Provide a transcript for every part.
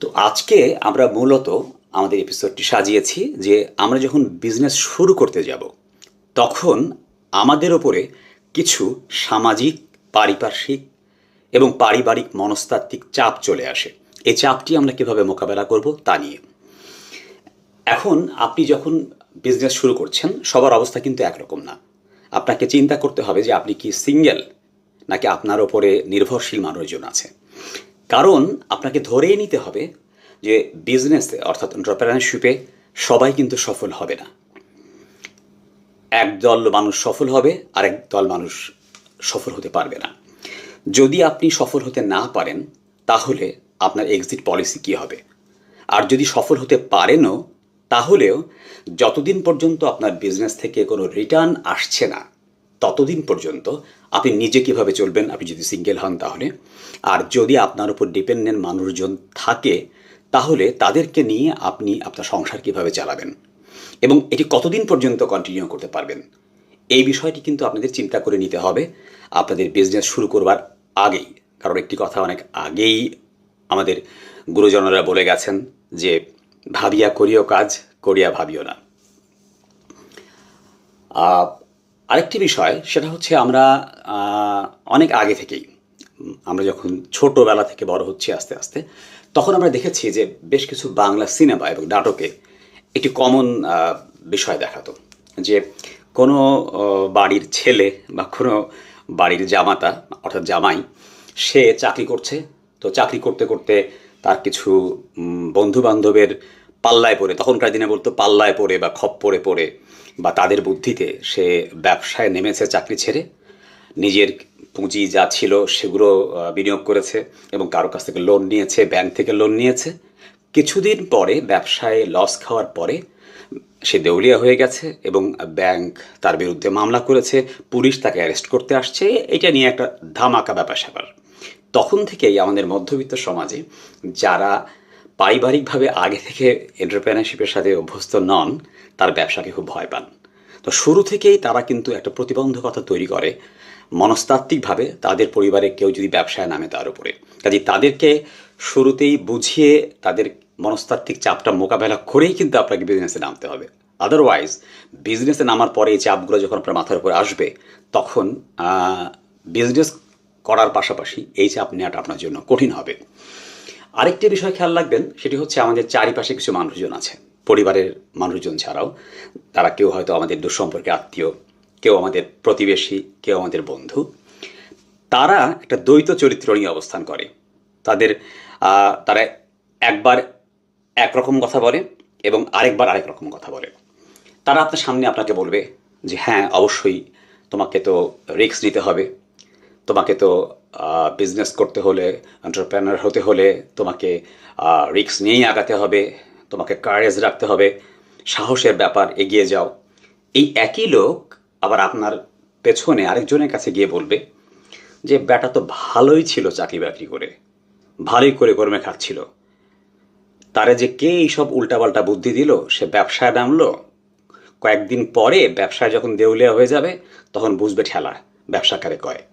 তো আজকে আমরা মূলত আমাদের এপিসোডটি সাজিয়েছি যে আমরা যখন বিজনেস শুরু করতে যাব তখন আমাদের ওপরে কিছু সামাজিক, পারিপার্শ্বিক এবং পারিবারিক মনস্তাত্ত্বিক চাপ চলে আসে। এই চাপটি আমরা কীভাবে মোকাবেলা করব তা নিয়ে। এখন আপনি যখন বিজনেস শুরু করছেন সবার অবস্থা কিন্তু একরকম না। আপনাকে চিন্তা করতে হবে যে আপনি কি সিঙ্গেল নাকি আপনার ওপরে নির্ভরশীল মানুষজন আছে। কারণ আপনাকে ধরেই নিতে হবে যে বিজনেসে অর্থাৎ এন্টারপ্রেনারশিপে সবাই কিন্তু সফল হবে না। একদল মানুষ সফল হবে আর একদল মানুষ সফল হতে পারবে না। যদি আপনি সফল হতে না পারেন তাহলে আপনার এক্সিট পলিসি কী হবে? আর যদি সফল হতে পারেনও তাহলেও যতদিন পর্যন্ত আপনার বিজনেস থেকে কোনো রিটার্ন আসছে না ততদিন পর্যন্ত আপনি নিজে কীভাবে চলবেন, আপনি যদি সিঙ্গেল হন তাহলে। আর যদি আপনার উপর ডিপেন্ডেন্ট মানুষজন থাকে তাহলে তাদেরকে নিয়ে আপনি আপনার সংসার কীভাবে চালাবেন এবং এটি কতদিন পর্যন্ত কন্টিনিউ করতে পারবেন, এই বিষয়টি কিন্তু আপনাদের চিন্তা করে নিতে হবে আপনাদের বিজনেস শুরু করবার আগেই। কারণ একটি কথা অনেক আগেই আমাদের গুরুজনরা বলে গেছেন যে ভাবিয়া করিও কাজ, করিয়া ভাবিও না। আরেকটি বিষয় সেটা হচ্ছে আমরা অনেক আগে থেকেই, আমরা যখন ছোটোবেলা থেকে বড় হচ্ছি আস্তে আস্তে, তখন আমরা দেখেছি যে বেশ কিছু বাংলা সিনেমা এবং নাটকে একটি কমন বিষয় দেখাতো যে কোনো বাড়ির ছেলে বা কোনো বাড়ির জামাতা অর্থাৎ জামাই সে চাকরি করছে। তো চাকরি করতে করতে তার কিছু বন্ধু বান্ধবের পাল্লায় পড়ে, তখনকার দিনে বলতো পাল্লায় পড়ে বা খপ্পরে পড়ে বা তাদের বুদ্ধিতে সে ব্যবসায় নেমেছে চাকরি ছেড়ে, নিজের পুঁজি যা ছিল সেগুলো বিনিয়োগ করেছে এবং কারো কাছ থেকে লোন নিয়েছে, ব্যাংক থেকে লোন নিয়েছে। কিছুদিন পরে ব্যবসায় লস খাওয়ার পরে সে দেউলিয়া হয়ে গেছে এবং ব্যাংক তার বিরুদ্ধে মামলা করেছে, পুলিশ তাকে অ্যারেস্ট করতে আসছে। এটা নিয়ে একটা ধামাকা ব্যাপার স্যাপার। তখন থেকেই আমাদের মধ্যবিত্ত সমাজে যারা পারিবারিকভাবে আগে থেকে এন্টারপ্রেনারশিপের সাথে অভ্যস্ত নন তার ব্যবসাকে খুব ভয় পান। তো শুরু থেকেই তারা কিন্তু একটা প্রতিবন্ধকতা তৈরি করে মনস্তাত্ত্বিকভাবে তাদের পরিবারে কেউ যদি ব্যবসায় নামে তার উপরে। কাজে তাদেরকে শুরুতেই বুঝিয়ে তাদের মনস্তাত্ত্বিক চাপটা মোকাবেলা করেই কিন্তু আপনাকে বিজনেসে নামতে হবে। আদারওয়াইজ বিজনেসে নামার পরে এই চাপগুলো যখন আপনার মাথার উপরে আসবে তখন বিজনেস করার পাশাপাশি এই চাপ নেওয়াটা আপনার জন্য কঠিন হবে। আরেকটি বিষয় খেয়াল রাখবেন, সেটি হচ্ছে আমাদের চারিপাশে কিছু মানুষজন আছে, পরিবারের মানুষজন ছাড়াও তারা কেউ হয়তো আমাদের দুঃসম্পর্কে আত্মীয়, কেউ আমাদের প্রতিবেশী, কেউ আমাদের বন্ধু। তারা একটা দ্বৈত চরিত্র নিয়ে অবস্থান করে। তারা একবার একরকম কথা বলে এবং আরেকবার আরেক রকম কথা বলে। তারা আপনার সামনে আপনাকে বলবে যে হ্যাঁ অবশ্যই তোমাকে তো রিস্ক নিতে হবে, তোমাকে তো বিজনেস করতে হলে, এন্টারপ্রেনার হতে হলে তোমাকে রিস্ক নিয়েই আগাতে হবে, তোমাকে কারেজ রাখতে হবে, সাহসের ব্যাপার, এগিয়ে যাও। এই একই লোক আবার আপনার পেছনে আরেকজনের কাছে গিয়ে বলবে যে ব্যাটা তো ভালোই ছিল চাকরি বাকরি করে, ভালোই করে কর্মে খাচ্ছিল, তারে যে কে এইসব উল্টাপাল্টা বুদ্ধি দিল, সে ব্যবসায় নামলো, কয়েকদিন পরে ব্যবসায় যখন দেউলিয়া হয়ে যাবে তখন বুঝবে ঠেলা ব্যবসা কারে কয়।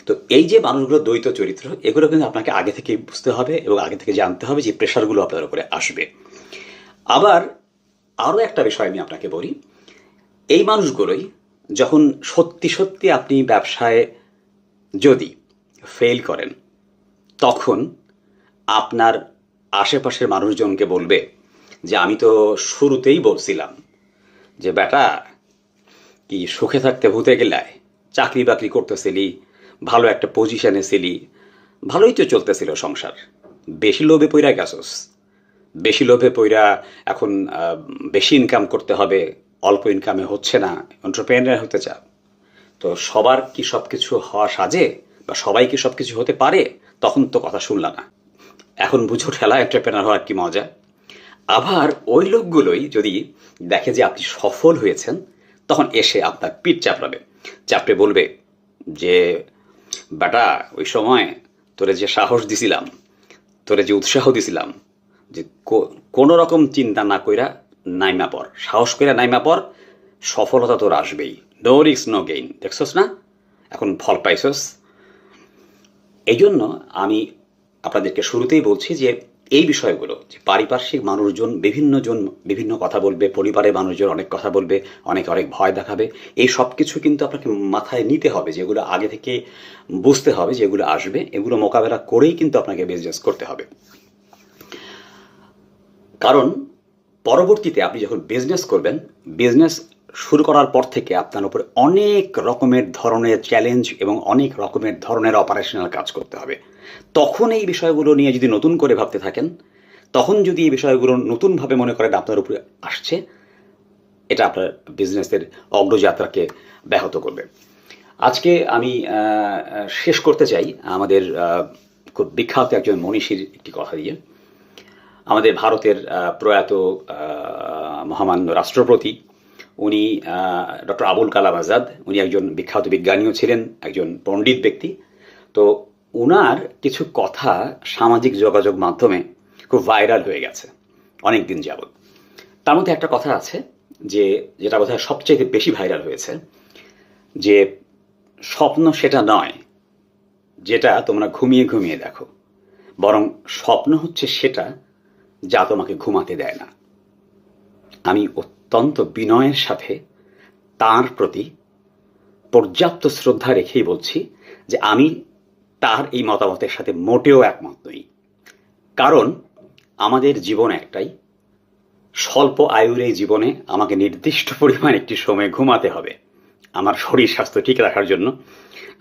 তো এই যে মানুষগুলো দ্বৈত চরিত্র, এগুলো কিন্তু আপনাকে আগে থেকে বুঝতে হবে এবং আগে থেকে জানতে হবে যে প্রেশারগুলো আপনার উপরে আসবে। আবার আরও একটা বিষয় আমি আপনাকে বলি, এই মানুষগুলোই যখন সত্যি সত্যি আপনি ব্যবসায় যদি ফেল করেন তখন আপনার আশেপাশের মানুষজনকে বলবে যে আমি তো শুরুতেই বলছিলাম যে বেটা কি সুখে থাকতে ভূতে গেলায়, চাকরি বাকরি করতেছিলি, ভালো একটা পজিশনে ছিলি, ভালোই তো চলতেছিল সংসার, বেশি লোভে পইরা গেছস, বেশি লোভে পইরা এখন বেশি ইনকাম করতে হবে, অল্প ইনকামে হচ্ছে না, এন্টারপ্রেনার হতে চাও। তো সবার কি সব কিছু হওয়া সাজে বা সবাই কি সব কিছু হতে পারে? তখন তো কথা শুনলা না, এখন বুঝো ঠেলা এন্টারপ্রেনার হওয়ার কি মজা। আবার ওই লোকগুলোই যদি দেখে যে আপনি সফল হয়েছেন তখন এসে আপনার পিঠ চাপড়াবে, চাপড়ে বলবে যে বেটা ওই সময় তোরে যে সাহস দিছিলাম, তোরে যে উৎসাহ দিছিলাম যে কোনো রকম চিন্তা না কইরা নাইমা পর, সাহস কইরা নাইমা পর, সফলতা তোর আসবেই, নো রিস্ক নো গেইন, দেখছস না এখন ফল পাইছস। এই জন্য আমি আপনাদেরকে শুরুতেই বলছি যে এই বিষয়গুলো যে পারিপার্শ্বিক মানুষজন বিভিন্নজন বিভিন্ন কথা বলবে, পরিবারের মানুষজন অনেক কথা বলবে, অনেকে অনেক ভয় দেখাবে, এই সব কিছু কিন্তু আপনাকে মাথায় নিতে হবে, যেগুলো আগে থেকে বুঝতে হবে, যেগুলো আসবে এগুলো মোকাবেলা করেই কিন্তু আপনাকে বিজনেস করতে হবে। কারণ পরবর্তীতে আপনি যখন বিজনেস করবেন, বিজনেস শুরু করার পর থেকে আপনার উপরে অনেক রকমের ধরনের চ্যালেঞ্জ এবং অনেক রকমের ধরনের অপারেশনাল কাজ করতে হবে। তখন এই বিষয়গুলো নিয়ে যদি নতুন করে ভাবতে থাকেন, তখন যদি এই বিষয়গুলো নতুনভাবে মনে করেন আপনার উপরে আসছে, এটা আপনার বিজনেসের অগ্রযাত্রাকে ব্যাহত করবে। আজকে আমি শেষ করতে চাই আমাদের খুব বিখ্যাত একজন মনীষীর একটি কথা দিয়ে। আমাদের ভারতের প্রয়াত মহামান্য রাষ্ট্রপতি, উনি ডক্টর আবুল কালাম আজাদ, উনি একজন বিখ্যাত বিজ্ঞানীও ছিলেন, একজন পণ্ডিত ব্যক্তি। তো উনার কিছু কথা সামাজিক যোগাযোগ মাধ্যমে খুব ভাইরাল হয়ে গেছে অনেক দিন যাবৎ। তার মধ্যে একটা কথা আছে যেটা বোধহয় সবচেয়ে বেশি ভাইরাল হয়েছে, যে স্বপ্ন সেটা নয় যেটা তোমরা ঘুমিয়ে ঘুমিয়ে দেখো, বরং স্বপ্ন হচ্ছে সেটা যা তোমাকে ঘুমাতে দেয় না। আমি অত্যন্ত বিনয়ের সাথে তার প্রতি পর্যাপ্ত শ্রদ্ধা রেখেই বলছি যে আমি তার এই মতামতের সাথে মোটেও একমত নই। কারণ আমাদের জীবন একটাই, স্বল্প আয়ুর এই জীবনে আমাকে নির্দিষ্ট পরিমাণ একটি সময় ঘুমাতে হবে আমার শরীর স্বাস্থ্য ঠিক রাখার জন্য,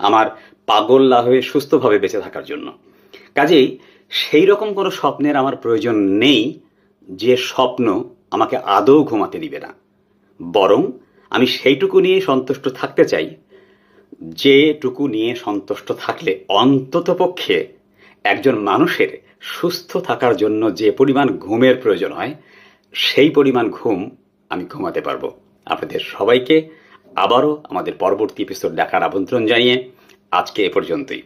আমার পাগল না হয়ে সুস্থভাবে বেঁচে থাকার জন্য। কাজেই সেই রকম কোনো স্বপ্নের আমার প্রয়োজন নেই যে স্বপ্ন আমাকে আদৌ ঘুমাতে দিবে না, বরং আমি সেইটুকু নিয়ে সন্তুষ্ট থাকতে চাই যেটুকু নিয়ে সন্তুষ্ট থাকলে অন্ততপক্ষে একজন মানুষের সুস্থ থাকার জন্য যে পরিমাণ ঘুমের প্রয়োজন হয় সেই পরিমাণ ঘুম আমি ঘুমাতে পারবো। আপনাদের সবাইকে আবারও আমাদের পরবর্তী এপিসোড দেখার আমন্ত্রণ জানিয়ে আজকে এ পর্যন্তই।